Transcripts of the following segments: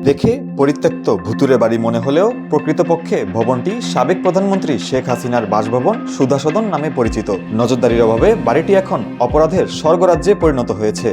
দেখে পরিত্যক্ত ভুতুরে বাড়ি মনে হলেও প্রকৃতপক্ষে ভবনটি সাবেক প্রধানমন্ত্রী শেখ হাসিনার বাসভবন সুধা সদন নামে পরিচিত। নজরদারির অভাবে বাড়িটি এখন অপরাধের স্বর্গরাজ্যে পরিণত হয়েছে।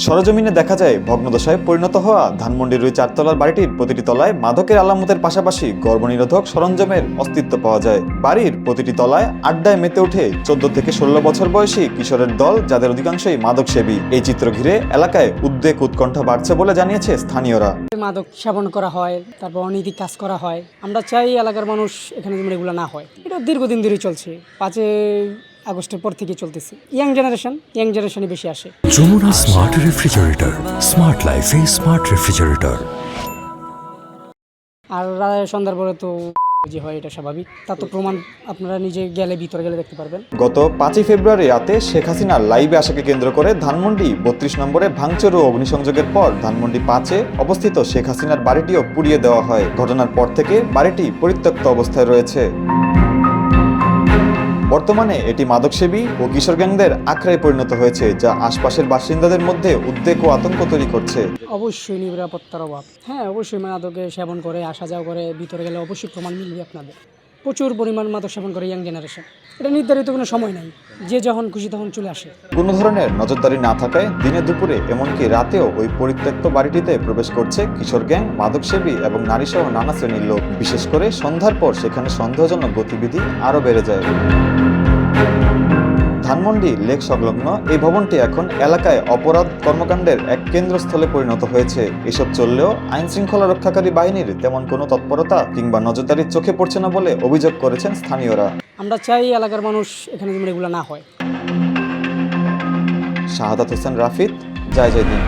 সরজমিনে দেখা যায় ভগ্নদশায় পরিণত হওয়া ধানমন্ডির ওই চারতলার বাড়িটির প্রতিটি তলায় মাদকের আলামতের পাশাপাশি গর্ভনিরোধক সরঞ্জামের অস্তিত্ব পাওয়া যায়। বাড়ির প্রতিটি তলায় আড্ডায় মেতে ওঠে 14 থেকে 16 বছর বয়সী কিশোরের দল, যাদের অধিকাংশই মাদকসেবী। এই চিত্র ঘিরে এলাকায় উদ্বেগ উৎকণ্ঠা বাড়ছে বলে জানিয়েছে স্থানীয়রা। মাদক সেবন করা হয়, তারপর অনৈতিক কাজ করা হয়। আমরা চাই এলাকার মানুষ এখানে যেন এগুলো না হয়। এটা দীর্ঘদিন ধরে চলছে, 5 আগস্টের পর থেকে চলতেছে। ইয়াং জেনারেশনই বেশি আসে। যমুনা স্মার্ট রেফ্রিজারেটর, স্মার্ট লাইফে স্মার্ট রেফ্রিজারেটর। আর সন্ধ্যার পরে তো যে হয়, এটা স্বাভাবিক। তা তো প্রমাণ আপনারা নিজে গেলে, ভিতরে গেলে দেখতে পারবেন। গত 5 ফেব্রুয়ারি রাতে শেখ হাসিনার লাইভে আসাকে কেন্দ্র করে ধানমন্ডি 32 নম্বরে ভাঙচুর ও অগ্নিসংযোগের পর ধানমন্ডি 5-এ অবস্থিত শেখ হাসিনার বাড়িটিও পুড়িয়ে দেওয়া হয়। ঘটনার পর থেকে বাড়িটি পরিত্যক্ত অবস্থায় রয়েছে। বর্তমানে এটি মাদকসেবী ও কিশোর গ্যাংদের আখড়ায় পরিণত হয়েছে, যা আশপাশের বাসিন্দাদের মধ্যে উদ্বেগ ও আতঙ্ক তৈরি করছে। অবশ্যই নিরাপত্তার অভাব। হ্যাঁ, অবশ্যই মাদকে সেবন করে, আসা যাওয়া করে, ভিতরে গেলে অবশ্যই প্রমাণ মিলবে আপনাদের। প্রচুর পরিমাণ মাদক সেবন করে ইয়াং জেনারেশন। এটা নির্ধারিত কোনো সময় নাই, যে যখন খুশি তখন চলে আসে। কোনো ধরনের নজরদারি না থাকায় দিনে দুপুরে এমনকি রাতেও ওই পরিত্যক্ত বাড়িটিতে প্রবেশ করছে কিশোর গ্যাং, মাদকসেবী এবং নারীসহ নানা শ্রেণীর লোক। বিশেষ করে সন্ধ্যার পর সেখানে সন্দেহজনক গতিবিধি আরও বেড়ে যায়। ধানমন্ডি লেক সংলগ্ন এই ভবনটি এখন এলাকায় অপরাধ কর্মকাণ্ডের এক কেন্দ্রস্থলে পরিণত হয়েছে। এসব চললেও আইন শৃঙ্খলা রক্ষাকারী বাহিনীর তেমন কোনো তৎপরতা কিংবা নজরদারির চোখে পড়ছে না বলে অভিযোগ করেছেন স্থানীয়রা। আমরা চাই এলাকার মানুষ এখানে যেন এগুলো না হয়। শাহাদাত হোসেন রাফিদ, জয় জয় দিন।